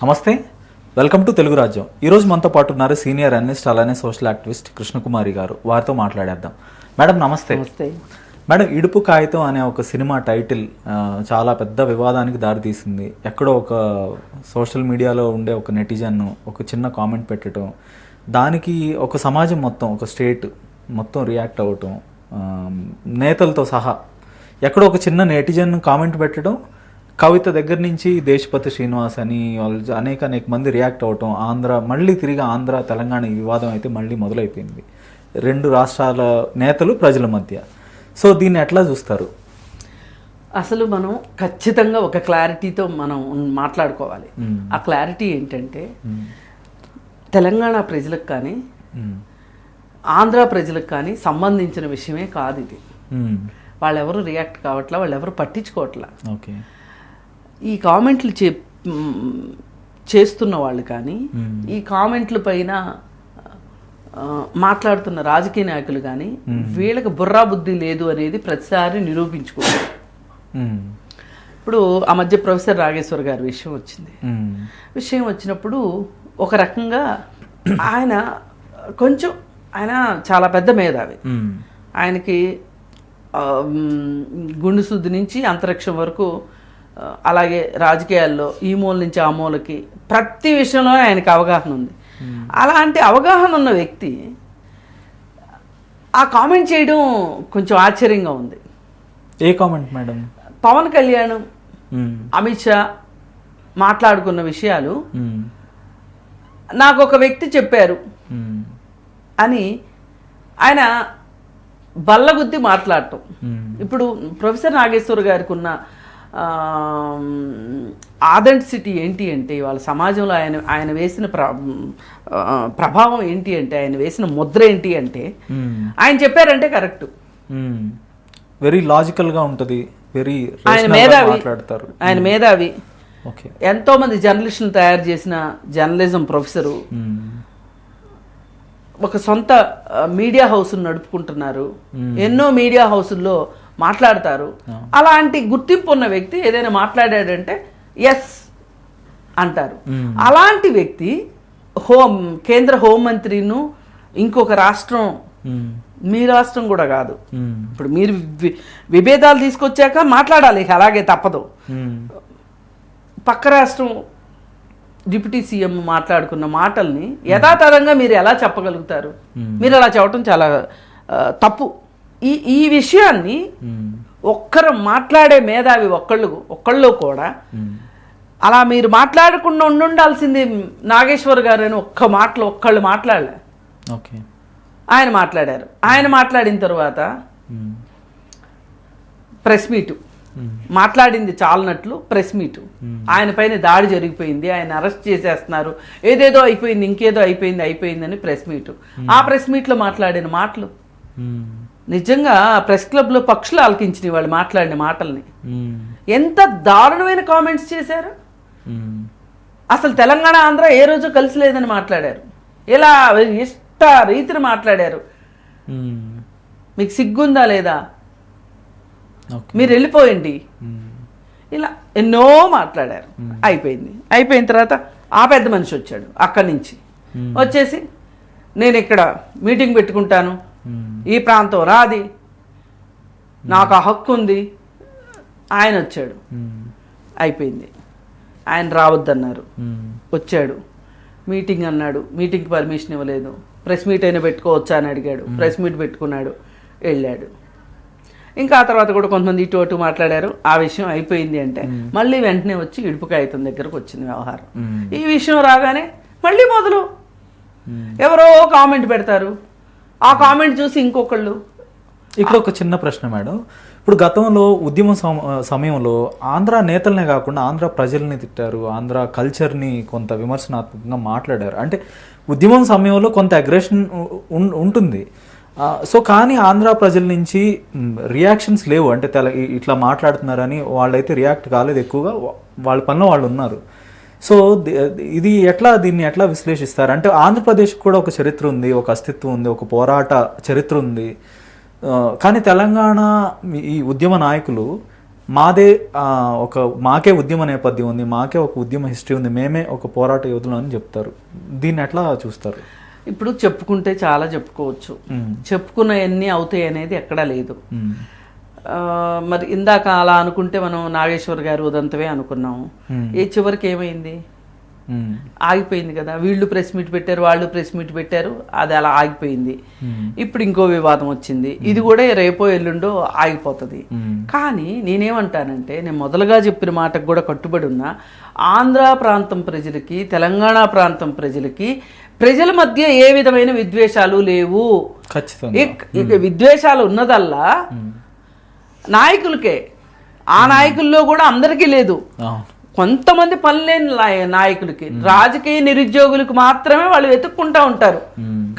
నమస్తే, welcome to Telugu రాజ్యం. ఈరోజు మనతో పాటు ఉన్నారు సీనియర్ అనలిస్ట్ అలానే సోషల్ యాక్టివిస్ట్ కృష్ణకుమారి గారు. వారితో మాట్లాడేద్దాం. మేడం నమస్తే. నమస్తే మేడం, ఇడుపు కాగితం అనే ఒక సినిమా టైటిల్ చాలా పెద్ద వివాదానికి దారితీసింది. ఎక్కడో ఒక సోషల్ మీడియాలో ఉండే ఒక నెటిజన్ ఒక చిన్న కామెంట్ పెట్టడం, దానికి ఒక సమాజం మొత్తం, ఒక స్టేట్ మొత్తం రియాక్ట్ అవ్వటం, నేతలతో సహా ఎక్కడో ఒక చిన్న నెటిజన్ కామెంట్ పెట్టడం, కవిత దగ్గర నుంచి దేశపతి శ్రీనివాస్ అని వాళ్ళు అనేక మంది రియాక్ట్ అవ్వటం, మళ్ళీ తిరిగి ఆంధ్ర తెలంగాణ ఈ వివాదం అయితే మళ్ళీ మొదలైపోయింది. రెండు రాష్ట్రాల నేతలు ప్రజల మధ్య. సో దీన్ని ఎట్లా చూస్తారు? అసలు మనం ఖచ్చితంగా ఒక క్లారిటీతో మనం మాట్లాడుకోవాలి. ఆ క్లారిటీ ఏంటంటే తెలంగాణ ప్రజలకు కానీ ఆంధ్ర ప్రజలకు కానీ సంబంధించిన విషయమే కాదు ఇది. వాళ్ళెవరు రియాక్ట్ కావట్లా, వాళ్ళెవరు పట్టించుకోవట్లా. ఓకే, ఈ కామెంట్లు చేస్తున్న వాళ్ళు కానీ ఈ కామెంట్ల పైన మాట్లాడుతున్న రాజకీయ నాయకులు కానీ వీళ్ళకి బుర్రా బుద్ధి లేదు అనేది ప్రతిసారి నిరూపించుకోవాలి. ఇప్పుడు ఆ మధ్య ప్రొఫెసర్ రాగేశ్వర్ గారి విషయం వచ్చినప్పుడు ఒక రకంగా ఆయన చాలా పెద్ద మేధావి. ఆయనకి గుండు శుద్ధి నుంచి అంతరిక్షం వరకు, అలాగే రాజకీయాల్లో ఈ మూల నుంచి ఆ మూలకి ప్రతి విషయంలో ఆయనకి అవగాహన ఉంది. అలాంటి అవగాహన ఉన్న వ్యక్తి ఆ కామెంట్ చేయడం కొంచెం ఆశ్చర్యంగా ఉంది. ఏ కామెంట్ మేడం? పవన్ కళ్యాణ్ అమిత్ షా మాట్లాడుకున్న విషయాలు నాకు ఒక వ్యక్తి చెప్పారు అని ఆయన బల్లగుద్ది మాట్లాడటం. ఇప్పుడు ప్రొఫెసర్ నాగేశ్వర్ గారికి ఉన్న ఆథెంటిసిటీ ఏంటి అంటే, వాళ్ళ సమాజంలో ఆయన వేసిన ప్రభావం ఏంటి అంటే, ఆయన వేసిన ముద్ర ఏంటి అంటే, ఆయన చెప్పారంటే కరెక్ట్. వెరీ లాజికల్ గా ఉంటుంది. ఆయన మేధావి. ఎంతో మంది జర్నలిస్టులు తయారు చేసిన జర్నలిజం ప్రొఫెసరు, ఒక సొంత మీడియా హౌస్ నడుపుకుంటున్నారు, ఎన్నో మీడియా హౌసుల్లో మాట్లాడతారు. అలాంటి గుర్తింపు ఉన్న వ్యక్తి ఏదైనా మాట్లాడాడంటే ఎస్ అంటారు. అలాంటి వ్యక్తి కేంద్ర హోంమంత్రిను, ఇంకొక రాష్ట్రం, మీ రాష్ట్రం కూడా కాదు, ఇప్పుడు మీరు విభేదాలు తీసుకొచ్చాక మాట్లాడాలి, అలాగే తప్పదు. పక్క రాష్ట్రం డిప్యూటీ సీఎం మాట్లాడుకున్న మాటల్ని యథాతథంగా మీరు ఎలా చెప్పగలుగుతారు? మీరు అలా చెప్పడం చాలా తప్పు. ఈ విషయాన్ని ఒక్కరు మాట్లాడే మేధావి ఒక్కళ్ళు కూడా అలా మీరు మాట్లాడకుండా ఉండాల్సింది నాగేశ్వర్ గారు అని ఒక్కళ్ళు మాట్లాడలే. ఆయన మాట్లాడారు. ఆయన మాట్లాడిన తర్వాత ప్రెస్ మీటు, మాట్లాడింది చాలనట్లు ప్రెస్ మీటు, ఆయన పైన దాడి జరిగిపోయింది, ఆయన అరెస్ట్ చేసేస్తున్నారు, ఏదేదో అయిపోయింది, ఇంకేదో అయిపోయిందని ప్రెస్ మీటు. ఆ ప్రెస్ మీట్లో మాట్లాడిన మాటలు నిజంగా ప్రెస్ క్లబ్లో పక్షులు ఆలకించినాయి. వాళ్ళు మాట్లాడిన మాటల్ని ఎంత దారుణమైన కామెంట్స్ చేశారు. అసలు తెలంగాణ ఆంధ్ర ఏ రోజు కలిసి లేదని మాట్లాడారు. ఇలా ఇష్ట రీతిని మాట్లాడారు. మీకు సిగ్గుందా లేదా? మీరు వెళ్ళిపోయండి. ఇలా ఎన్నో మాట్లాడారు. అయిపోయిన తర్వాత ఆ పెద్ద మనిషి వచ్చాడు అక్కడి నుంచి. వచ్చేసి నేను ఇక్కడ మీటింగ్ పెట్టుకుంటాను, ఈ ప్రాంతం రాది, నాకు ఆ హక్కు ఉంది. ఆయన వచ్చాడు, అయిపోయింది. ఆయన రావద్దన్నారు, వచ్చాడు. మీటింగ్ అన్నాడు, మీటింగ్కి పర్మిషన్ ఇవ్వలేదు. ప్రెస్ మీట్ అయినా పెట్టుకోవచ్చా అని అడిగాడు, ప్రెస్ మీట్ పెట్టుకున్నాడు, వెళ్ళాడు. ఇంకా ఆ తర్వాత కూడా కొంతమంది ఇటు అటు మాట్లాడారు. ఆ విషయం అయిపోయింది అంటే మళ్ళీ వెంటనే వచ్చి ఇడుపు కాగితం దగ్గరకు వచ్చింది వ్యవహారం. ఈ విషయం రాగానే మళ్ళీ మొదలు ఎవరో కామెంట్ పెడతారు. ఆ కామెంట్ చూసి ఇంకొకళ్ళు. ఇక్కడ ఒక చిన్న ప్రశ్న మేడం. ఇప్పుడు గతంలో ఉద్యమం సమయంలో ఆంధ్ర నేతలనే కాకుండా ఆంధ్ర ప్రజల్ని తిట్టారు, ఆంధ్ర కల్చర్ని కొంత విమర్శనాత్మకంగా మాట్లాడారు. అంటే ఉద్యమం సమయంలో కొంత అగ్రెషన్ ఉంటుంది. సో కానీ ఆంధ్ర ప్రజల నుంచి రియాక్షన్స్ లేవు. అంటే ఇట్లా మాట్లాడుతున్నారని వాళ్ళైతే రియాక్ట్ కాలేదు. ఎక్కువగా వాళ్ళ పనిలో వాళ్ళు ఉన్నారు. సో దీన్ని ఎట్లా విశ్లేషిస్తారు? అంటే ఆంధ్రప్రదేశ్కి కూడా ఒక చరిత్ర ఉంది, ఒక అస్తిత్వం ఉంది, ఒక పోరాట చరిత్ర ఉంది. కానీ తెలంగాణ ఈ ఉద్యమ నాయకులు మాదే మాకే ఉద్యమ నేపథ్యం ఉంది, మాకే ఒక ఉద్యమ హిస్టరీ ఉంది, మేమే ఒక పోరాట యోధులు అని చెప్తారు. దీన్ని ఎట్లా చూస్తారు? ఇప్పుడు చెప్పుకుంటే చాలా చెప్పుకోవచ్చు, చెప్పుకున్నవన్నీ అవుతాయి అనేది ఎక్కడా లేదు. మరి ఇందాక అలా అనుకుంటే మనం నాగేశ్వర్ గారు ఉదంతవే అనుకున్నాము. ఏ చివరికి ఏమైంది? ఆగిపోయింది కదా. వీళ్ళు ప్రెస్ మీట్ పెట్టారు, వాళ్ళు ప్రెస్ మీట్ పెట్టారు, అది అలా ఆగిపోయింది. ఇప్పుడు ఇంకో వివాదం వచ్చింది, ఇది కూడా రేపో ఎల్లుండో ఆగిపోతుంది. కానీ నేనేమంటానంటే, నేను మొదలుగా చెప్పిన మాటకు కూడా కట్టుబడి ఉన్నా, ఆంధ్ర ప్రాంతం ప్రజలకి, తెలంగాణ ప్రాంతం ప్రజలకి ప్రజల మధ్య ఏ విధమైన విద్వేషాలు లేవు. ఇక విద్వేషాలు ఉన్నదల్లా నాయకులకే. ఆ నాయకుల్లో కూడా అందరికీ లేదు, కొంతమంది పనిలేని నాయకులకి, రాజకీయ నిరుద్యోగులకు మాత్రమే వాళ్ళు వెతుక్కుంటా ఉంటారు,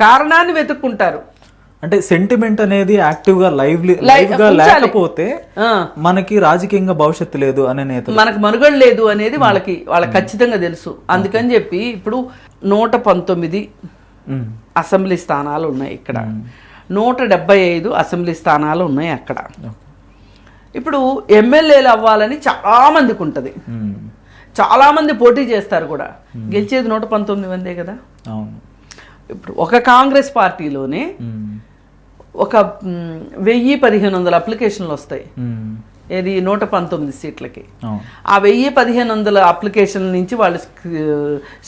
కారణాన్ని వెతుక్కుంటారు. అంటే సెంటిమెంట్ అనేది యాక్టివ్ గా లైవ్ గా లేకపోతే మనకి రాజకీయంగా భవిష్యత్తు లేదు అనే నేత, మనకు మనుగడ లేదు అనేది వాళ్ళకి ఖచ్చితంగా తెలుసు. అందుకని చెప్పి ఇప్పుడు 119 అసెంబ్లీ స్థానాలు ఉన్నాయి ఇక్కడ, 175 అసెంబ్లీ స్థానాలు ఉన్నాయి అక్కడ. ఇప్పుడు ఎమ్మెల్యేలు అవ్వాలని చాలా మందికి ఉంటుంది, చాలా మంది పోటీ చేస్తారు కూడా, గెలిచేది 119 మందే కదా. ఇప్పుడు ఒక కాంగ్రెస్ పార్టీలోనే ఒక 1000-1500 అప్లికేషన్లు వస్తాయి, ఏది 119 సీట్లకి. ఆ 1000-1500 అప్లికేషన్ల నుంచి వాళ్ళు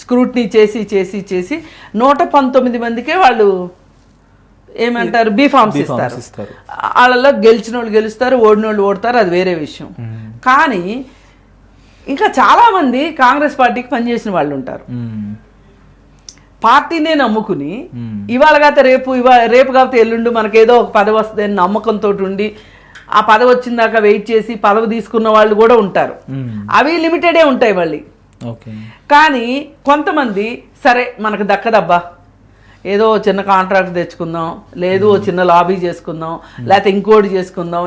స్క్రూటినీ చేసి చేసి చేసి 119 మందికే వాళ్ళు ఏమంటారు బీఫామ్స్ ఇస్తారు. వాళ్ళలో గెలిచిన వాళ్ళు గెలుస్తారు, ఓడిన వాళ్ళు ఓడతారు, అది వేరే విషయం. కానీ ఇంకా చాలా మంది కాంగ్రెస్ పార్టీకి పనిచేసిన వాళ్ళు ఉంటారు, పార్టీనే నమ్ముకుని ఇవాళ కాకపోతే రేపు కాకపోతే ఎల్లుండి మనకేదో ఒక పదవి వస్తుంది అని నమ్మకంతో ఉండి ఆ పదవి వచ్చిందాకా వెయిట్ చేసి పదవి తీసుకున్న వాళ్ళు కూడా ఉంటారు. అవి లిమిటెడే ఉంటాయి మళ్ళీ. కానీ కొంతమంది సరే మనకు దక్కదబ్బా, ఏదో చిన్న కాంట్రాక్ట్ తెచ్చుకుందాం, లేదు చిన్న లాబీ చేసుకుందాం, లేకపోతే ఇంకోటి చేసుకుందాం,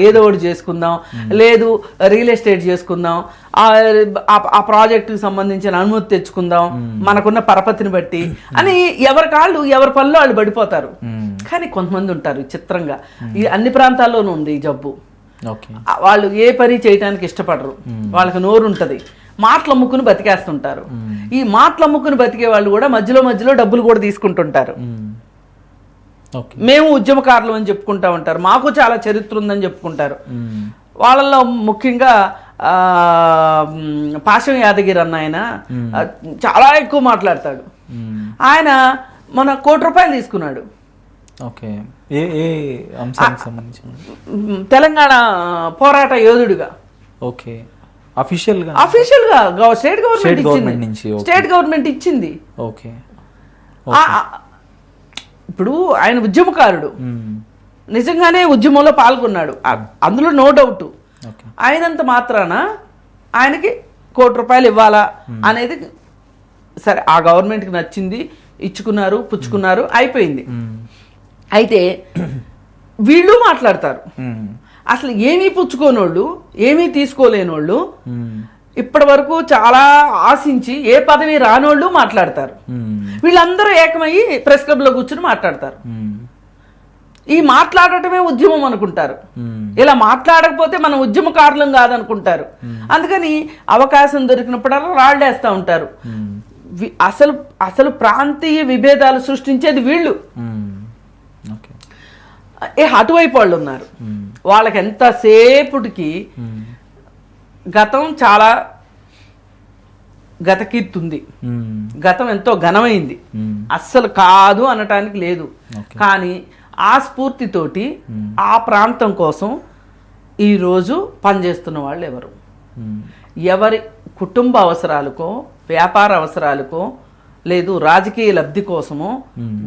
ఏదో ఒకటి చేసుకుందాం, లేదు రియల్ ఎస్టేట్ చేసుకుందాం, ఆ ప్రాజెక్టుకి సంబంధించిన అనుమతి తెచ్చుకుందాం మనకున్న పరపతిని బట్టి అని ఎవరి కాళ్ళు ఎవరి పనిలో వాళ్ళు పడిపోతారు. కానీ కొంతమంది ఉంటారు చిత్రంగా, ఈ అన్ని ప్రాంతాల్లోనూ ఉంది ఈ జబ్బు, వాళ్ళు ఏ పని చేయడానికి ఇష్టపడరు, వాళ్ళకి నోరు ఉంటుంది, మాటలు అమ్ముకుని బతికేస్తుంటారు. ఈ మాటలు అమ్ముకుని బతికే వాళ్ళు కూడా మధ్యలో డబ్బులు కూడా తీసుకుంటుంటారు. మేము ఉద్యమకారులు అని చెప్పుకుంటా ఉంటారు, మాకు చాలా చరిత్ర ఉందని చెప్పుకుంటారు. వాళ్ళల్లో ముఖ్యంగా పాశం యాదగిరి అన్న ఆయన చాలా ఎక్కువ మాట్లాడతాడు. ఆయన మన ₹1 తీసుకున్నాడు తెలంగాణ పోరాట యోధుడిగా. అఫీషియల్ గా స్టేట్ గవర్నమెంట్ ఇచ్చింది. ఇప్పుడు ఆయన ఉద్యమకారుడు, నిజంగానే ఉద్యమంలో పాల్గొన్నాడు, అందులో నో డౌట్. అయినంత మాత్రాన ఆయనకి ₹1 ఇవ్వాలా అనేది సరే, ఆ గవర్నమెంట్కి నచ్చింది, ఇచ్చుకున్నారు, పుచ్చుకున్నారు, అయిపోయింది. అయితే వీళ్ళు మాట్లాడతారు, అసలు ఏమీ పుచ్చుకోనోళ్ళు, ఏమీ తీసుకోలేనోళ్ళు, ఇప్పటి వరకు చాలా ఆశించి ఏ పదవి రానోళ్ళు మాట్లాడతారు. వీళ్ళందరూ ఏకమయ్యి ప్రెస్ క్లబ్ లో కూర్చుని మాట్లాడతారు. ఈ మాట్లాడటమే ఉద్యమం అనుకుంటారు. ఇలా మాట్లాడకపోతే మనం ఉద్యమకారులం కాదనుకుంటారు. అందుకని అవకాశం దొరికినప్పుడల్లా రాళ్ళేస్తూ ఉంటారు. అసలు ప్రాంతీయ విభేదాలు సృష్టించేది వీళ్ళు. అటువైపు వాళ్ళు ఉన్నారు, వాళ్ళకి ఎంతసేపుటికి గతం చాలా గతకీర్తుంది, గతం ఎంతో ఘనమైంది, అస్సలు కాదు అనటానికి లేదు. కానీ ఆ స్ఫూర్తితోటి ఆ ప్రాంతం కోసం ఈరోజు పనిచేస్తున్న వాళ్ళు ఎవరి కుటుంబ అవసరాలకో, వ్యాపార అవసరాలకో, లేదు రాజకీయ లబ్ధి కోసమో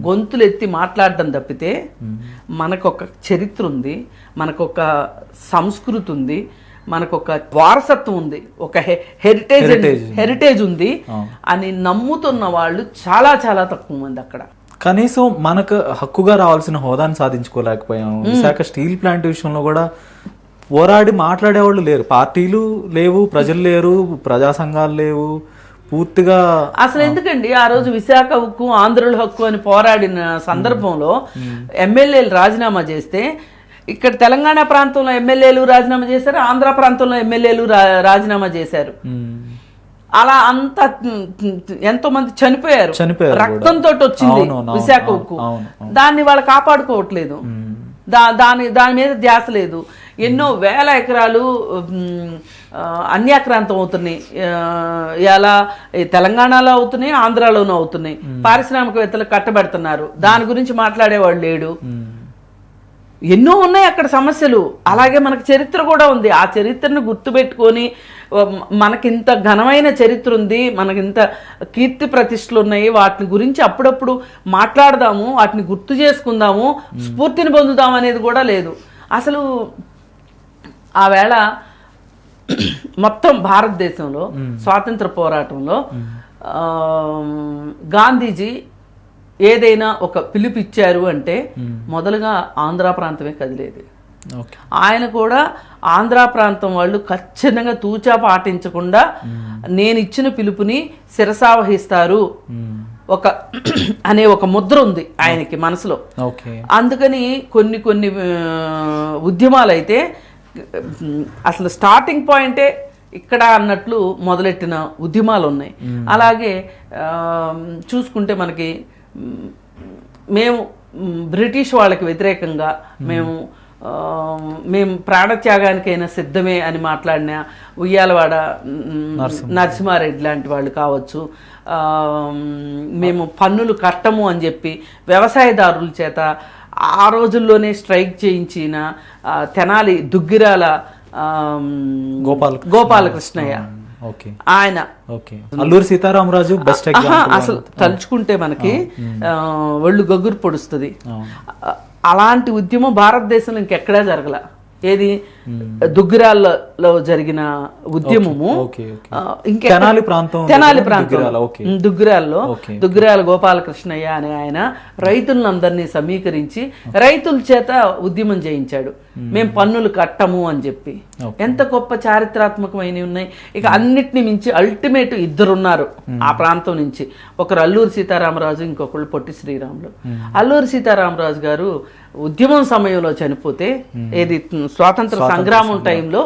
గొంతులెత్తి మాట్లాడడం తప్పితే మనకొక చరిత్ర ఉంది, మనకొక సంస్కృతి ఉంది, మనకొక వారసత్వం ఉంది, ఒక హెరిటేజ్ ఉంది అని నమ్ముతున్న వాళ్ళు చాలా చాలా తక్కువ మంది అక్కడ. కనీసం మనకు హక్కుగా రావాల్సిన హోదాను సాధించుకోలేకపోయాం. విశాఖ స్టీల్ ప్లాంట్ విషయంలో కూడా పోరాడి మాట్లాడేవాళ్ళు లేరు, పార్టీలు లేవు, ప్రజలు లేరు, ప్రజా సంఘాలు లేవు, పూర్తిగా అసలు ఎందుకండి ఆ రోజు విశాఖ హక్కు, ఆంధ్రుల హక్కు అని పోరాడిన సందర్భంలో ఎమ్మెల్యేలు రాజీనామా చేస్తే ఇక్కడ తెలంగాణ ప్రాంతంలో ఎమ్మెల్యేలు రాజీనామా చేశారు, ఆంధ్ర ప్రాంతంలో ఎమ్మెల్యేలు రాజీనామా చేశారు. అలా అంత ఎంతో మంది చనిపోయారు, రక్తంతో వచ్చింది విశాఖ ఉక్కు. దాన్ని వాళ్ళు కాపాడుకోవట్లేదు, దాని మీద ధ్యాస లేదు. ఎన్నో వేల ఎకరాలు అన్యాక్రాంతం అవుతున్నాయి. ఇలా తెలంగాణలో అవుతున్నాయి, ఆంధ్రాలోనూ అవుతున్నాయి. పారిశ్రామికవేత్తలు కట్టబెడుతున్నారు, దాని గురించి మాట్లాడేవాడు లేడు. ఎన్నో ఉన్నాయి అక్కడ సమస్యలు. అలాగే మనకు చరిత్ర కూడా ఉంది. ఆ చరిత్రను గుర్తుపెట్టుకొని మనకింత ఘనమైన చరిత్ర ఉంది, మనకింత కీర్తి ప్రతిష్టలు ఉన్నాయి, వాటిని గురించి అప్పుడప్పుడు మాట్లాడదాము, వాటిని గుర్తు చేసుకుందాము, స్ఫూర్తిని పొందుదాం అనేది కూడా లేదు అసలు. ఆ వేళ మొత్తం భారతదేశంలో స్వాతంత్ర పోరాటంలో గాంధీజీ ఏదైనా ఒక పిలుపు ఇచ్చారు అంటే మొదలుగా ఆంధ్ర ప్రాంతమే కదిలేది. ఆయన కూడా ఆంధ్ర ప్రాంతం వాళ్ళు ఖచ్చితంగా తూచా పాటించకుండా నేను ఇచ్చిన పిలుపుని శిరసావహిస్తారు ఒక అనే ఒక ముద్ర ఉంది ఆయనకి మనసులో. అందుకని కొన్ని ఉద్యమాలు అయితే అసలు స్టార్టింగ్ పాయింటే ఇక్కడ అన్నట్లు మొదలెట్టిన ఉద్యమాలు ఉన్నాయి. అలాగే చూసుకుంటే మనకి మేము బ్రిటిష్ వాళ్ళకి వ్యతిరేకంగా మేము ప్రాణత్యాగానికైనా సిద్ధమే అని మాట్లాడిన ఉయ్యాలవాడ నరసింహారెడ్డి లాంటి వాళ్ళు కావచ్చు, మేము పన్నులు కట్టము అని చెప్పి వ్యవసాయదారుల చేత ఆ రోజుల్లోనే స్ట్రైక్ చేయించిన తెనాలి దుగ్గిరాల గోపాలకృష్ణయ్య, ఆయన అల్లూరి సీతారామరాజు బెస్ట్ ఎగ్జాంపుల్. అసలు తలుచుకుంటే మనకి ఒళ్ళు గొగ్గురు పొడుస్తుంది. అలాంటి ఉద్యమం భారతదేశంలో ఇంకెక్కడా జరగల. ఏది దుగ్గిరాల్లో జరిగిన ఉద్యమము, తెనాలి ప్రాంతం దుగ్గిరాల గోపాలకృష్ణయ్య అనే ఆయన రైతులందరినీ సమీకరించి రైతుల చేత ఉద్యమం చేయించాడు, మేము పన్నులు కట్టము అని చెప్పి. ఎంత గొప్ప చారిత్రాత్మకమైనవి ఉన్నాయి. ఇక అన్నిటిని మించి అల్టిమేట్ ఇద్దరున్నారు ఆ ప్రాంతం నుంచి. ఒకరు అల్లూరి సీతారామరాజు, ఇంకొకళ్ళు పొట్టి శ్రీరాములు. అల్లూరి సీతారామరాజు గారు ఉద్యమం సమయంలో చనిపోతే, ఏది స్వాతంత్ర సంగ్రామం టైంలో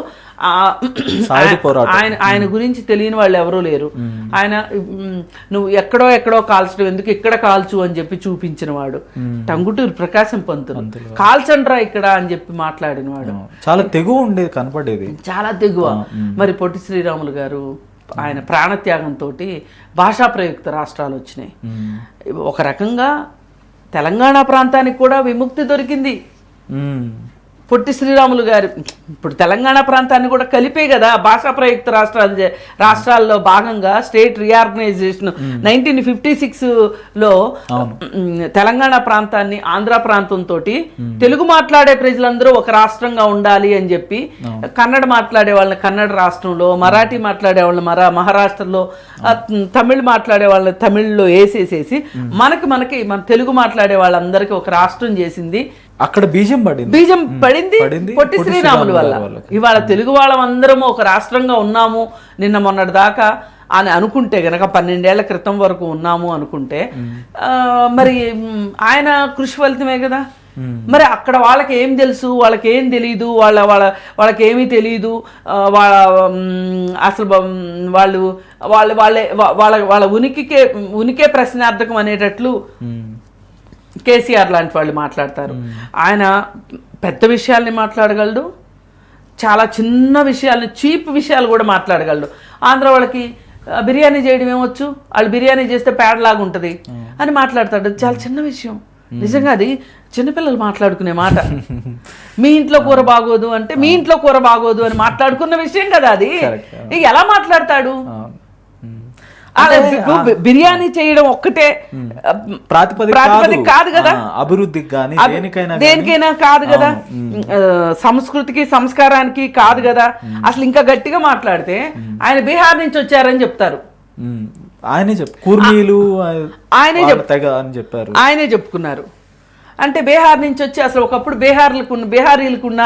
ఆయన గురించి తెలియని వాళ్ళు ఎవరూ లేరు. ఆయన నువ్వు ఎక్కడో కాల్చడం ఎందుకు, ఇక్కడ కాల్చు అని చెప్పి చూపించిన వాడు. టంగుటూరు ప్రకాశం పంతులు కాల్చండ్రా ఇక్కడ అని చెప్పి మాట్లాడిన వాడు. చాలా తెగువ ఉండేది, కనపడేది చాలా తెగువ. మరి పొట్టి శ్రీరాములు గారు ఆయన ప్రాణత్యాగంతో భాషా ప్రయుక్త రాష్ట్రాలు వచ్చినాయి. ఒక రకంగా తెలంగాణ ప్రాంతానికి కూడా విముక్తి దొరికింది. పొట్టి శ్రీరాములు గారు ఇప్పుడు తెలంగాణ ప్రాంతాన్ని కూడా కలిపే కదా భాషా ప్రయుక్త రాష్ట్రాల్లో భాగంగా స్టేట్ రీఆర్గనైజేషన్ 1956లో తెలంగాణ ప్రాంతాన్ని ఆంధ్ర ప్రాంతంతో తెలుగు మాట్లాడే ప్రజలందరూ ఒక రాష్ట్రంగా ఉండాలి అని చెప్పి, కన్నడ మాట్లాడే వాళ్ళని కన్నడ రాష్ట్రంలో, మరాఠీ మాట్లాడే వాళ్ళని మహారాష్ట్రలో, తమిళ్ మాట్లాడే వాళ్ళని తమిళ్లో వేసేసేసి మన తెలుగు మాట్లాడే వాళ్ళందరికీ ఒక రాష్ట్రం చేసింది. అక్కడ బీజం పడింది పొట్టి శ్రీరాములు వల్ల. ఇవాళ తెలుగు వాళ్ళమందరము ఒక రాష్ట్రంగా ఉన్నాము నిన్న మొన్నటి దాకా అని అనుకుంటే గనక, 12 ఏళ్ల క్రితం వరకు ఉన్నాము అనుకుంటే, మరి ఆయన కృషి ఫలితమే కదా. మరి అక్కడ వాళ్ళకి ఏం తెలుసు, వాళ్ళకి ఏం తెలియదు, వాళ్ళకి ఏమీ తెలియదు. అసలు వాళ్ళ ఉనికే ప్రశ్నార్థకం అనేటట్లు కేసీఆర్ లాంటి వాళ్ళు మాట్లాడతారు. ఆయన పెద్ద విషయాల్ని మాట్లాడగలడు, చాలా చిన్న విషయాల్ని, చీప్ విషయాలు కూడా మాట్లాడగలడు. ఆంధ్ర వాళ్ళకి బిర్యానీ చేయడం ఏమొచ్చు, వాళ్ళు బిర్యానీ చేస్తే పేడలాగా ఉంటుంది అని మాట్లాడతాడు. చాలా చిన్న విషయం. నిజంగా అది చిన్నపిల్లలు మాట్లాడుకునే మాట. మీ ఇంట్లో కూర బాగోదు అంటే మీ ఇంట్లో కూర బాగోదు అని మాట్లాడుకున్న విషయం కదా అది. ఎలా మాట్లాడతాడు? బిర్యానీ చేయడం ఒక్కటే ప్రాతిపదిక కాదు కదా, అభివృద్ధికి దేనికైనా కాదు కదా, సంస్కృతికి సంస్కారానికి కాదు కదా. అసలు ఇంకా గట్టిగా మాట్లాడితే ఆయన బీహార్ నుంచి వచ్చారని చెప్తారు. ఆయనే చెప్పుకున్నారు. అంటే బీహార్ నుంచి వచ్చి అసలు ఒకప్పుడు బీహారీలకున్న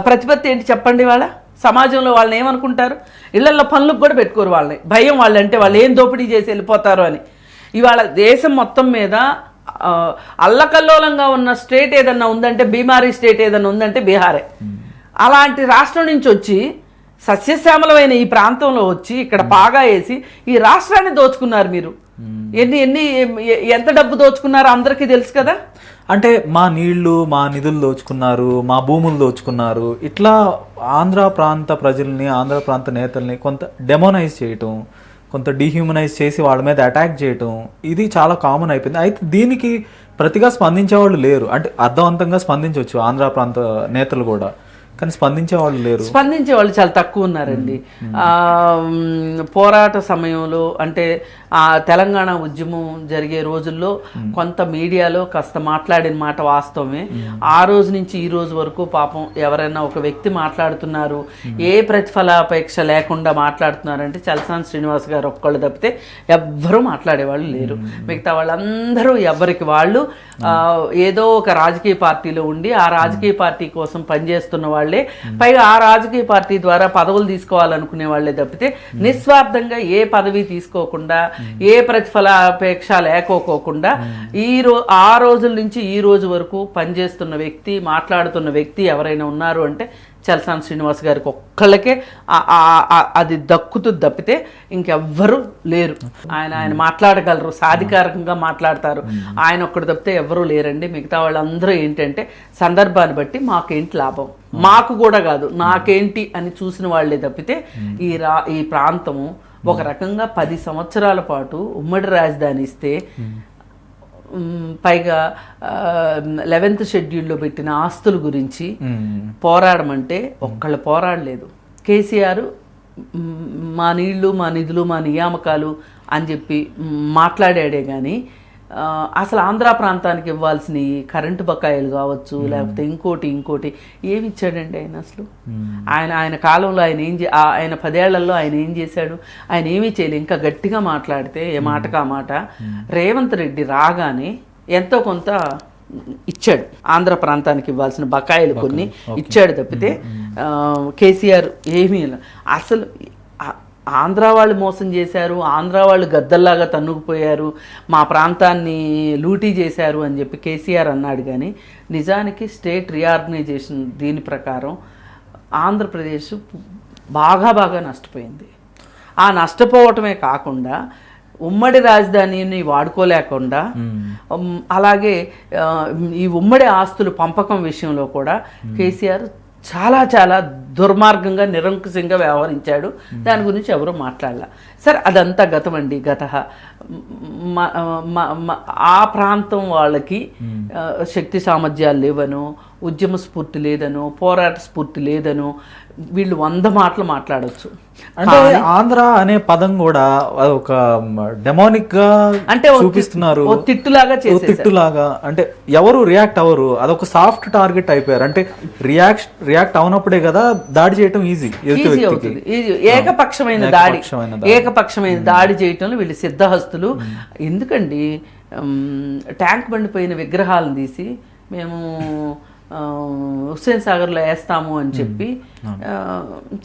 ప్రతిపత్తి ఏంటి చెప్పండి? వాళ్ళ సమాజంలో వాళ్ళని ఏమనుకుంటారు? ఇళ్లలో పనులకు కూడా పెట్టుకోరు వాళ్ళని, భయం వాళ్ళంటే వాళ్ళు ఏం దోపిడీ చేసి వెళ్ళిపోతారు అని. ఇవాళ దేశం మొత్తం మీద అల్లకల్లోలంగా ఉన్న స్టేట్ ఏదన్నా ఉందంటే, బీమారీ స్టేట్ ఏదన్నా ఉందంటే బీహారే. అలాంటి రాష్ట్రం నుంచి వచ్చి సస్యశ్యామలమైన ఈ ప్రాంతంలో వచ్చి ఇక్కడ పాగా వేసి ఈ రాష్ట్రాన్ని దోచుకున్నారు మీరు. ఎంత డబ్బు దోచుకున్నారో అందరికీ తెలుసు కదా. అంటే మా నీళ్లు, మా నిధులు దోచుకున్నారు, మా భూములు దోచుకున్నారు, ఇట్లా ఆంధ్ర ప్రాంత ప్రజల్ని, ఆంధ్ర ప్రాంత నేతల్ని కొంత డెమోనైజ్ చేయటం, కొంత డీహ్యూమనైజ్ చేసి వాళ్ళ మీద అటాక్ చేయటం, ఇది చాలా కామన్ అయిపోయింది. అయితే దీనికి ప్రతిగా స్పందించేవాళ్ళు లేరు. అంటే అర్థవంతంగా స్పందించవచ్చు ఆంధ్ర ప్రాంత నేతలు కూడా, కానీ స్పందించేవాళ్ళు లేరు. స్పందించేవాళ్ళు చాలా తక్కువ ఉన్నారండి. పోరాట సమయంలో అంటే ఆ తెలంగాణ ఉద్యమం జరిగే రోజుల్లో కొంత మీడియాలో కాస్త మాట్లాడిన మాట వాస్తవమే. ఆ రోజు నుంచి ఈ రోజు వరకు పాపం ఎవరైనా ఒక వ్యక్తి మాట్లాడుతున్నారు, ఏ ప్రతిఫలాపేక్ష లేకుండా మాట్లాడుతున్నారంటే చలసాని శ్రీనివాస్ గారు ఒక్కళ్ళు తప్పితే ఎవ్వరూ మాట్లాడేవాళ్ళు లేరు. మిగతా వాళ్ళందరూ ఎవరికి వాళ్ళు ఏదో ఒక రాజకీయ పార్టీలో ఉండి ఆ రాజకీయ పార్టీ కోసం పనిచేస్తున్న వాళ్ళే, పైగా ఆ రాజకీయ పార్టీ ద్వారా పదవులు తీసుకోవాలనుకునే వాళ్ళే తప్పితే నిస్వార్థంగా ఏ పదవి తీసుకోకుండా, ఏ ప్రతిఫలాపేక్ష లేకోకుండా ఆ రోజుల నుంచి ఈ రోజు వరకు పనిచేస్తున్న వ్యక్తి, మాట్లాడుతున్న వ్యక్తి ఎవరైనా ఉన్నారు అంటే చలసాని శ్రీనివాస్ గారికి ఒక్కళ్ళకే అది దక్కుతుంది తప్పితే ఇంకెవ్వరూ లేరు. ఆయన మాట్లాడగలరు, సాధికారికంగా మాట్లాడతారు. ఆయన ఒక్కడు తప్పితే ఎవ్వరూ లేరండి. మిగతా వాళ్ళందరూ ఏంటంటే సందర్భాన్ని బట్టి మాకేంటి లాభం, మాకు కూడా కాదు నాకేంటి అని చూసిన వాళ్ళే తప్పితే ఈ ప్రాంతము ఒక రకంగా 10 సంవత్సరాల పాటు ఉమ్మడి రాజధాని ఇస్తే, పైగా 11th షెడ్యూల్లో పెట్టిన ఆస్తుల గురించి పోరాడమంటే ఒక్కళ్ళు పోరాడలేదు. కేసీఆర్ మా నీళ్లు, మా నిధులు, మా నియామకాలు అని చెప్పి మాట్లాడాడే కానీ అసలు ఆంధ్ర ప్రాంతానికి ఇవ్వాల్సిన కరెంటు బకాయిలు కావచ్చు, లేకపోతే ఇంకోటి ఏమి ఇచ్చాడండి ఆయన అసలు? ఆయన కాలంలో ఆయన 10 ఏళ్లలో ఆయన ఏం చేశాడు? ఆయన ఏమీ చేయలేదు. ఇంకా గట్టిగా మాట్లాడితే ఏ మాటకా మాట రేవంత్ రెడ్డి రాగానే ఎంతో కొంత ఇచ్చాడు, ఆంధ్ర ప్రాంతానికి ఇవ్వాల్సిన బకాయిలు కొన్ని ఇచ్చాడు తప్పితే కేసీఆర్ ఏమీ అసలు ఆంధ్ర వాళ్ళు మోసం చేశారు, ఆంధ్ర వాళ్ళు గద్దల్లాగా తన్నుకుపోయారు, మా ప్రాంతాన్ని లూటీ చేశారు అని చెప్పి కేసీఆర్ అన్నాడు. కానీ నిజానికి స్టేట్ రీఆర్గనైజేషన్ దీని ప్రకారం ఆంధ్రప్రదేశ్ బాగా నష్టపోయింది. ఆ నష్టపోవటమే కాకుండా ఉమ్మడి రాజధానిని వాడుకోలేకుండా, అలాగే ఈ ఉమ్మడి ఆస్తులు పంపకం విషయంలో కూడా కేసీఆర్ చాలా దుర్మార్గంగా, నిరంకుశంగా వ్యవహరించాడు. దాని గురించి ఎవరు మాట్లాడలా. సరే, అదంతా గతం అండి. ఆ ప్రాంతం వాళ్ళకి శక్తి సామర్థ్యాలు లేవనో, ఉద్యమ స్ఫూర్తి లేదనో, పోరాట స్ఫూర్తి లేదనో వీళ్ళు 100 మాటలు మాట్లాడవచ్చు. అంటే ఆంధ్ర అనే పదం కూడా ఒక డెమోనిక్ గా అంటే చూపిస్తున్నారు, తిట్టులాగా. అంటే ఎవరు రియాక్ట్ అవ్వరు, అదొక సాఫ్ట్ టార్గెట్ అయిపోయారు. అంటే రియాక్ట్ అవునప్పుడే కదా దాడి చేయటం ఈజీ అవుతుంది. ఏకపక్షమైన దాడి చేయటంలో వీళ్ళు సిద్ధహస్తులు. ఎందుకండి ట్యాంక్ బండిపోయిన విగ్రహాలను తీసి మేము హుస్సేన్ సాగర్లో వేస్తాము అని చెప్పి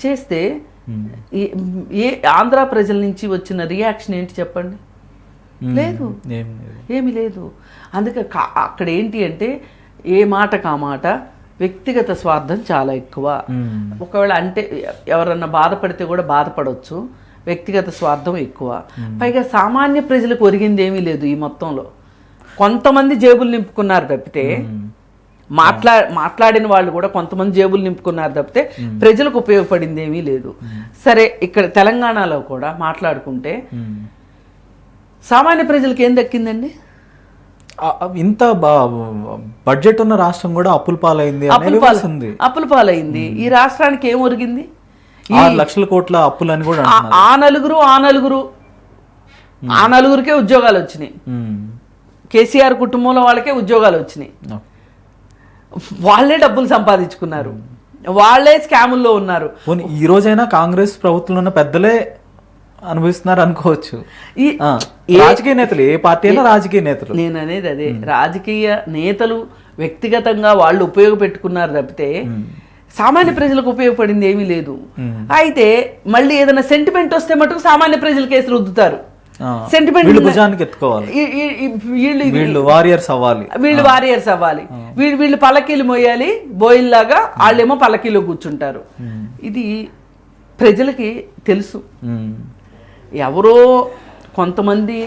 చేస్తే ఆంధ్ర ప్రజల నుంచి వచ్చిన రియాక్షన్ ఏంటి చెప్పండి? లేదు, ఏమీ లేదు. అందుకే అక్కడ ఏంటి అంటే ఏ మాటకు ఆ మాట వ్యక్తిగత స్వార్థం చాలా ఎక్కువ. ఒకవేళ అంటే ఎవరన్నా బాధపడితే కూడా బాధపడవచ్చు, వ్యక్తిగత స్వార్థం ఎక్కువ. పైగా సామాన్య ప్రజలకు ఒరిగింది ఏమీ లేదు ఈ మొత్తంలో. కొంతమంది జేబులు నింపుకున్నారు తప్పితే, మాట్లాడిన వాళ్ళు కూడా కొంతమంది జేబులు నింపుకున్నారు తప్పితే ప్రజలకు ఉపయోగపడింది ఏమీ లేదు. సరే, ఇక్కడ తెలంగాణలో కూడా మాట్లాడుకుంటే సామాన్య ప్రజలకు ఏం దక్కిందండి? ఇంత బడ్జెట్ ఉన్న రాష్ట్రం కూడా అప్పుల పాలైంది. అప్పుల పాలైంది. ఈ రాష్ట్రానికి ఏం ఒరిగింది? 6 లక్షల కోట్ల అప్పులు అని కూడా ఆ నలుగురికే ఉద్యోగాలు వచ్చినాయి. కేసీఆర్ కుటుంబంలో వాళ్ళకే ఉద్యోగాలు వచ్చినాయి. వాళ్ళే డబ్బులు సంపాదించుకున్నారు, వాళ్ళే స్కాముల్లో ఉన్నారు. ఈ రోజైనా కాంగ్రెస్ ప్రభుత్వంలో ఉన్న పెద్దలే అనుభవిస్తున్నారు అనుకోవచ్చు. రాజకీయ నేతలు, ఏ పార్టీ అయినా రాజకీయ నేతలు. నేను అనేది అదే, రాజకీయ నేతలు వ్యక్తిగతంగా వాళ్ళు ఉపయోగపెట్టుకున్నారు తప్పితే సామాన్య ప్రజలకు ఉపయోగపడింది ఏమీ లేదు. అయితే మళ్ళీ ఏదైనా సెంటిమెంట్ వస్తే మటుకు సామాన్య ప్రజల కేసులు రుద్దుతారు. సెంటిమెంట్ వీళ్ళు భుజానికి ఎత్తుకోవాలి, వీళ్ళు వారియర్స్ అవ్వాలి, వీళ్ళు వారియర్స్ అవ్వాలి, వీళ్ళు పల్లకీలు మోయాలి, బోయిల్లాగా వాళ్ళేమో పల్లకీలో కూర్చుంటారు. ఇది ప్రజలకి తెలుసు. ఎవరో కొంతమంది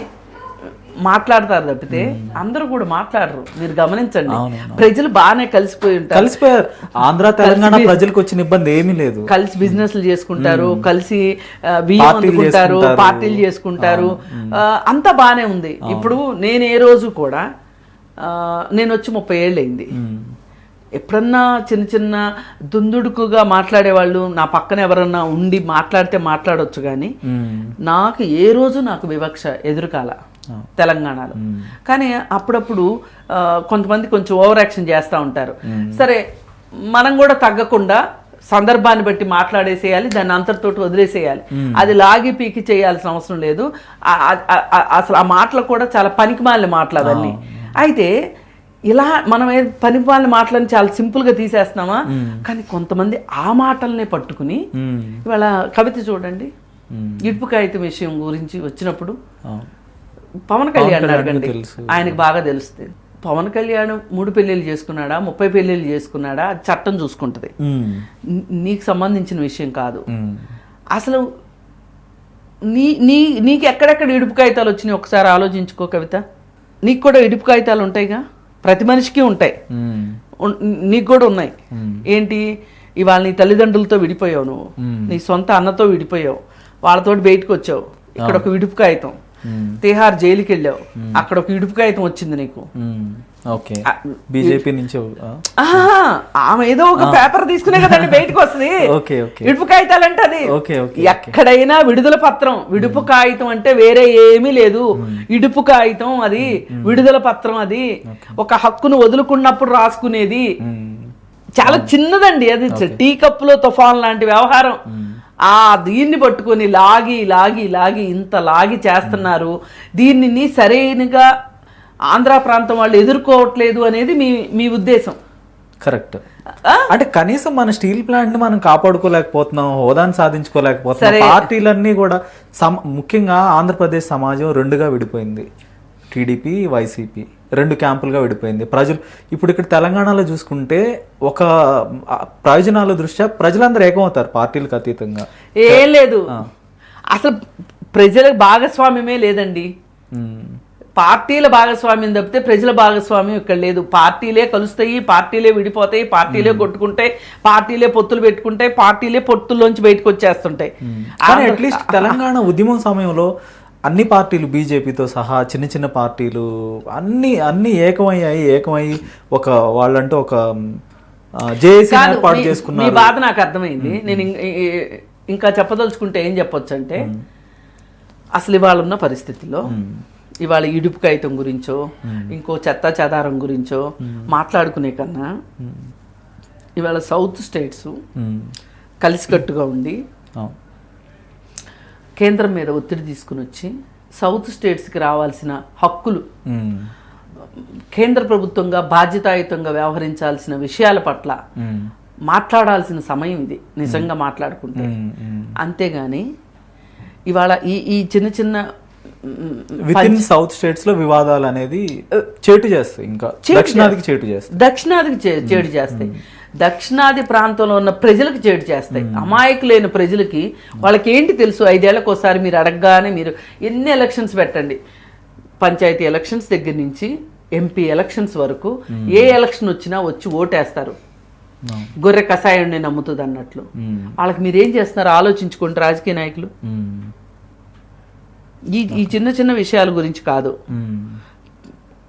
మాట్లాడతారు తప్పితే అందరూ కూడా మాట్లాడరు. మీరు గమనించండి, ప్రజలు బాగానే కలిసిపోయారు. ఆంధ్ర తెలంగాణ ప్రజలకు వచ్చిన ఇబ్బంది ఏమీ లేదు. కలిసి బిజినెస్లు చేసుకుంటారు, కలిసి బియ్యం అందుకుంటారు, పార్టీలు చేసుకుంటారు, అంతా బాగానే ఉంది. ఇప్పుడు నేను ఏ రోజు కూడా, నేను వచ్చి 30 ఏళ్ళు అయింది, ఎప్పుడన్నా చిన్న చిన్న దుందుడుకుగా మాట్లాడేవాళ్ళు నా పక్కన ఎవరన్నా ఉండి మాట్లాడితే మాట్లాడొచ్చు, కానీ నాకు ఏ రోజు నాకు వివక్ష ఎదురుకాల తెలంగాణలో. కానీ అప్పుడప్పుడు కొంతమంది కొంచెం ఓవర్ యాక్షన్ చేస్తూ ఉంటారు. సరే, మనం కూడా తగ్గకుండా సందర్భాన్ని బట్టి మాట్లాడేసేయాలి, దాన్ని అంతటితోటి వదిలేసేయాలి. అది లాగి పీకి చేయాల్సిన అవసరం లేదు. అసలు ఆ మాటలు కూడా చాలా పనికిమాలిన మాటలు అవన్నీ. అయితే ఇలా మనం పనికిమాలిన మాటలని చాలా సింపుల్గా తీసేస్తున్నామా, కానీ కొంతమంది ఆ మాటలనే పట్టుకుని ఇవాళ కవిత చూడండి, ఇడుపు కాగితం విషయం గురించి వచ్చినప్పుడు పవన్ కళ్యాణ్ అడగండి, ఆయనకు బాగా తెలుస్తుంది. పవన్ కళ్యాణ్ 3 పెళ్ళిళ్ళు చేసుకున్నాడా, 30 పెళ్ళిళ్ళు చేసుకున్నాడా, అది చట్టం చూసుకుంటుంది, నీకు సంబంధించిన విషయం కాదు. అసలు నీకు ఎక్కడెక్కడ ఇడుపు కాగితాలు వచ్చినాయి ఒకసారి ఆలోచించుకో కవిత. నీకు కూడా ఇడుపు కాగితాలు ఉంటాయిగా, ప్రతి మనిషికి ఉంటాయి, నీకు కూడా ఉన్నాయి. ఏంటి, ఇవాళ నీ తల్లిదండ్రులతో విడిపోయావు, నువ్వు నీ సొంత అన్నతో విడిపోయావు, వాళ్ళతోటి బయటకు వచ్చావు, ఇక్కడ ఒక విడుపు కాగితం, తిహార్ జైలుకి వెళ్ళావు, అక్కడ ఒక ఇడుపు కాగితం వచ్చింది నీకు. బీజేపీ నుంచి ఆమె ఏదో ఒక పేపర్ తీసుకునే కదండి బయటకు వస్తుంది. ఇడుపు కాగితాలు అంటే అది ఎక్కడైనా విడుదల పత్రం, విడుపు కాగితం అంటే వేరే ఏమీ లేదు, ఇడుపు కాగితం అది విడుదల పత్రం, అది ఒక హక్కును వదులుకున్నప్పుడు రాసుకునేది. చాలా చిన్నదండి అది, టీ కప్పులో తుఫాన్ లాంటి వ్యవహారం. దీన్ని పట్టుకొని లాగి లాగి లాగి ఇంత లాగి చేస్తున్నారు. దీన్ని సరైనగా ఆంధ్ర ప్రాంతం వాళ్ళు ఎదుర్కోవట్లేదు అనేది మీ ఉద్దేశం. కరెక్ట్. అంటే కనీసం మన స్టీల్ ప్లాంట్ ని మనం కాపాడుకోలేకపోతున్నాం, హోదాను సాధించుకోలేకపోతున్నాం. పార్టీలన్నీ కూడా ముఖ్యంగా ఆంధ్రప్రదేశ్ సమాజం 2గా విడిపోయింది, టీడీపీ వైసీపీ 2 క్యాంపులుగా విడిపోయింది. ప్రజలు ఇప్పుడు ఇక్కడ తెలంగాణలో చూసుకుంటే ఒక ప్రయోజనాల దృష్ట్యా ప్రజలందరూ ఏకమవుతారు పార్టీలకు అతీతంగా. ఏం లేదు, అసలు ప్రజల భాగస్వామ్యమే లేదండి. పార్టీల భాగస్వామ్యం తప్పితే ప్రజల భాగస్వామ్యం ఇక్కడ లేదు. పార్టీలే కలుస్తాయి, పార్టీలే విడిపోతాయి, పార్టీలే కొట్టుకుంటాయి, పార్టీలే పొత్తులు పెట్టుకుంటాయి, పార్టీలే పొత్తుల్లోంచి బయటకు వచ్చేస్తుంటాయి. కానీ అట్లీస్ట్ తెలంగాణ ఉద్యమం సమయంలో అన్ని పార్టీలు బీజేపీతో సహా చిన్న చిన్న పార్టీలు అన్ని ఏకమయ్యి ఒక వాళ్ళంటూ ఒక జేఏసీ ఏర్పాటు చేసుకున్నారు. మీ బాధ నాకు అర్థమైంది. నేను ఇంకా చెప్పదలుచుకుంటే ఏం చెప్పొచ్చు అంటే, అసలు ఇవాళ ఉన్న పరిస్థితిలో ఇవాళ ఇడుపు కాగితం గురించో ఇంకో చెత్తా చెదారం గురించో మాట్లాడుకునే కన్నా ఇవాళ సౌత్ స్టేట్స్ కలిసికట్టుగా ఉండి కేంద్రం మీద ఒత్తిడి తీసుకుని వచ్చి సౌత్ స్టేట్స్కి రావాల్సిన హక్కులు, కేంద్ర ప్రభుత్వంగా బాధ్యతాయుతంగా వ్యవహరించాల్సిన విషయాల పట్ల మాట్లాడాల్సిన సమయం ఇది నిజంగా మాట్లాడుకుంటే. అంతేగాని ఇవాళ ఈ చిన్న చిన్న విత్ ఇన్ సౌత్ స్టేట్స్ లో వివాదాలు అనేది చేటు చేస్తాయి, ఇంకా దక్షిణాదికి చేటు చేస్తాయి, చేటు చేస్తాయి, దక్షిణాది ప్రాంతంలో ఉన్న ప్రజలకు చేటు చేస్తాయి. అమాయకులైన ప్రజలకి వాళ్ళకి ఏంటి తెలుసు? 5 ఏళ్లకు ఒకసారి మీరు అడగగానే మీరు ఎన్ని ఎలక్షన్స్ పెట్టండి, పంచాయతీ ఎలక్షన్స్ దగ్గర నుంచి ఎంపీ ఎలక్షన్స్ వరకు ఏ ఎలక్షన్ వచ్చినా వచ్చి ఓటేస్తారు. గొర్రె కషాయాన్ని నమ్ముతుంది అన్నట్లు. వాళ్ళకి మీరేం చేస్తున్నారు ఆలోచించుకోండి రాజకీయ నాయకులు. ఈ చిన్న చిన్న విషయాల గురించి కాదు,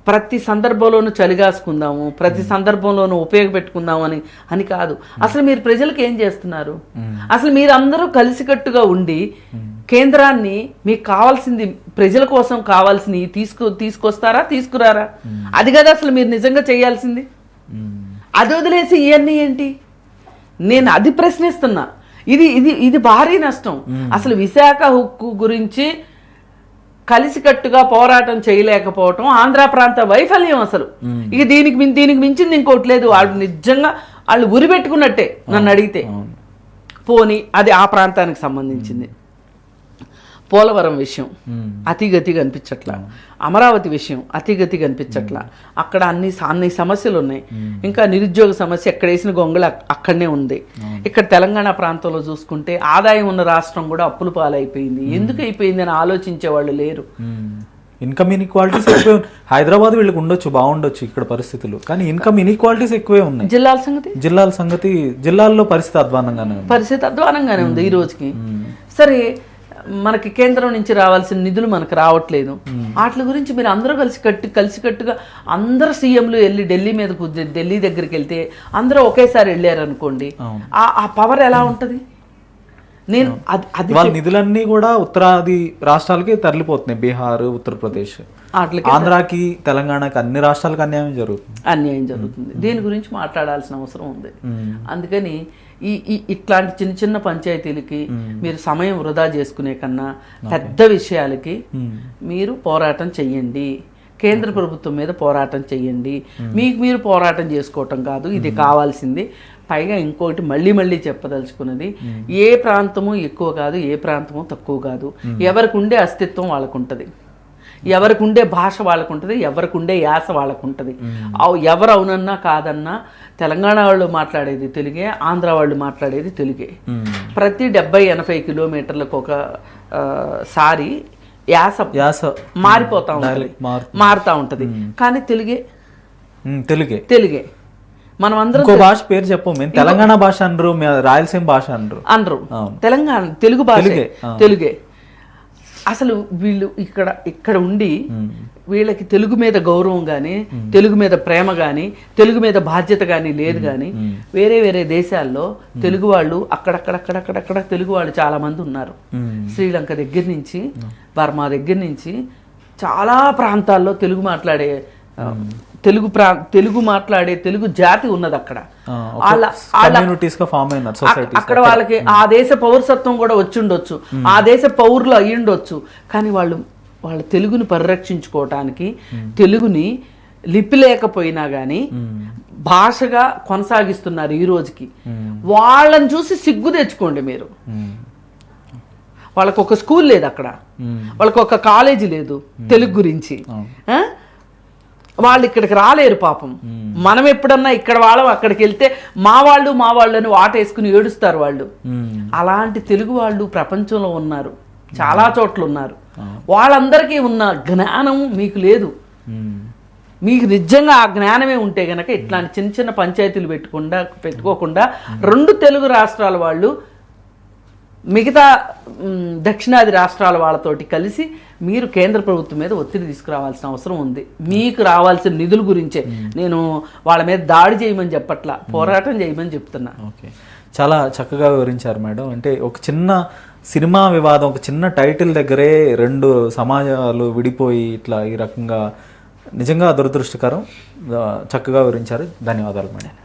ప్రతి సందర్భంలోనూ చలిగాసుకుందాము, ప్రతి సందర్భంలోనూ ఉపయోగపెట్టుకుందాము అని కాదు. అసలు మీరు ప్రజలకు ఏం చేస్తున్నారు? అసలు మీరు అందరూ కలిసికట్టుగా ఉండి కేంద్రాన్ని మీకు కావాల్సింది, ప్రజల కోసం కావాల్సింది తీసుకొస్తారా, తీసుకురారా? అది కదా అసలు మీరు నిజంగా చేయాల్సింది. అది వదిలేసి ఇవన్నీ ఏంటి? నేను అది ప్రశ్నిస్తున్నా. ఇది భారీ నష్టం. అసలు విశాఖ హక్కు గురించి కలిసికట్టుగా పోరాటం చేయలేకపోవటం ఆంధ్ర ప్రాంత వైఫల్యం. అసలు ఇక దీనికి మించింది ఇంకోటి లేదు. వాళ్ళు నిజంగా వాళ్ళు ఉరి పెట్టుకున్నట్టే నన్ను అడిగితే. పోనీ అది ఆ ప్రాంతానికి సంబంధించింది. పోలవరం విషయం అతిగతి కనిపించట్లా, అమరావతి విషయం అతిగతి కనిపించట్లా. అక్కడ అన్ని సమస్యలు ఉన్నాయి. ఇంకా నిరుద్యోగ సమస్య ఎక్కడ వేసిన గొంగళి అక్కడనే ఉంది. ఇక్కడ తెలంగాణ ప్రాంతంలో చూసుకుంటే ఆదాయం ఉన్న రాష్ట్రం కూడా అప్పుల పాలైపోయింది. ఎందుకు అయిపోయింది అని ఆలోచించే వాళ్ళు లేరు. ఇన్కమ్ ఇన్ఈక్వాలిటీస్ ఎక్కువే హైదరాబాద్ వీళ్ళకి ఉండొచ్చు, బాగుండొచ్చు ఇక్కడ పరిస్థితులు, కానీ ఇన్కమ్ ఇన్ఈక్వాలిటీస్ ఎక్కువే ఉన్నాయి. జిల్లాల సంగతి జిల్లాల్లో పరిస్థితి అధ్వానంగానే ఉంది ఈ రోజుకి. సరే, మనకి కేంద్రం నుంచి రావాల్సిన నిధులు మనకు రావట్లేదు. వాటి గురించి మీరు అందరూ కలిసికట్టుగా అందరు సీఎంలు వెళ్ళి ఢిల్లీ దగ్గరికి వెళ్తే అందరూ ఒకేసారి వెళ్ళారు అనుకోండి, ఆ పవర్ ఎలా ఉంటది? వాళ్ళ నిధులన్నీ కూడా ఉత్తరాది రాష్ట్రాలకి తరలిపోతున్నాయి. బీహార్, ఉత్తరప్రదేశ్, ఆంధ్రాకి, తెలంగాణకి, అన్ని రాష్ట్రాలకు అన్యాయం జరుగుతుంది. దీని గురించి మాట్లాడాల్సిన అవసరం ఉంది. అందుకని ఇట్లాంటి చిన్న పంచాయతీలకి మీరు సమయం వృధా చేసుకునే కన్నా పెద్ద విషయాలకి మీరు పోరాటం చెయ్యండి. కేంద్ర ప్రభుత్వం మీద పోరాటం చెయ్యండి. మీకు మీరు పోరాటం చేసుకోవటం కాదు ఇది కావాల్సింది. పైగా ఇంకోటి మళ్ళీ చెప్పదలుచుకున్నది, ఏ ప్రాంతము ఎక్కువ కాదు, ఏ ప్రాంతము తక్కువ కాదు. ఎవరికి ఉండే అస్తిత్వం వాళ్ళకు ఉంటుంది, ఎవరికి ఉండే భాష వాళ్ళకు ఉంటుంది, ఎవరికి ఉండే యాస వాళ్ళకు ఉంటుంది. ఎవరు అవునన్నా కాదన్నా తెలంగాణ వాళ్ళు మాట్లాడేది తెలుగే, ఆంధ్ర వాళ్ళు మాట్లాడేది తెలుగే. ప్రతి 70-80 కిలోమీటర్లకు ఒకసారి యాస మారుతా ఉంటది, కానీ తెలుగే. మనం అందరం భాష పేరు చెప్పము, తెలంగాణ భాష అనరు, రాయలసీమ భాష అనరు, తెలంగాణ తెలుగు భాష తెలుగే. అసలు వీళ్ళు ఇక్కడ ఉండి వీళ్ళకి తెలుగు మీద గౌరవం కానీ, తెలుగు మీద ప్రేమ కానీ, తెలుగు మీద బాధ్యత కానీ లేదు. కానీ వేరే దేశాల్లో తెలుగు వాళ్ళు అక్కడక్కడ తెలుగు వాళ్ళు చాలా మంది ఉన్నారు. శ్రీలంక దగ్గర నుంచి, బర్మా దగ్గర నుంచి చాలా ప్రాంతాల్లో తెలుగు మాట్లాడే తెలుగు జాతి ఉన్నది అక్కడ. అక్కడ వాళ్ళకి ఆ దేశ పౌరసత్వం కూడా వచ్చి ఉండొచ్చు, ఆ దేశ పౌరులు అయ్యుండొచ్చు. కానీ వాళ్ళ తెలుగుని పరిరక్షించుకోవటానికి, తెలుగుని లిపి లేకపోయినా కానీ భాషగా కొనసాగిస్తున్నారు ఈ రోజుకి. వాళ్ళని చూసి సిగ్గు తెచ్చుకోండి మీరు. వాళ్ళకు ఒక స్కూల్ లేదు అక్కడ, వాళ్ళకు ఒక కాలేజీ లేదు తెలుగు గురించి. వాళ్ళు ఇక్కడికి రాలేరు పాపం. మనం ఎప్పుడన్నా ఇక్కడ వాళ్ళం అక్కడికి వెళ్తే మా వాళ్ళు అని వాటేసుకుని ఏడుస్తారు వాళ్ళు. అలాంటి తెలుగు వాళ్ళు ప్రపంచంలో ఉన్నారు, చాలా చోట్ల ఉన్నారు. వాళ్ళందరికీ ఉన్న జ్ఞానం మీకు లేదు. మీకు నిజంగా ఆ జ్ఞానమే ఉంటే గనక ఇట్లాంటి చిన్న పంచాయతీలు పెట్టుకోకుండా 2 తెలుగు రాష్ట్రాల వాళ్ళు మిగతా దక్షిణాది రాష్ట్రాల వాళ్ళతోటి కలిసి మీరు కేంద్ర ప్రభుత్వం మీద ఒత్తిడి తీసుకురావాల్సిన అవసరం ఉంది. మీకు రావాల్సిన నిధుల గురించే. నేను వాళ్ళ మీద దాడి చేయమని చెప్పట్లా, పోరాటం చేయమని చెప్తున్నా. ఓకే, చాలా చక్కగా వివరించారు మేడం. అంటే ఒక చిన్న సినిమా వివాదం, ఒక చిన్న టైటిల్ దగ్గరే 2 సమాజాలు విడిపోయి ఇట్లా ఈ రకంగా నిజంగా దురదృష్టకరం. చక్కగా వివరించారు. ధన్యవాదాలు మేడం.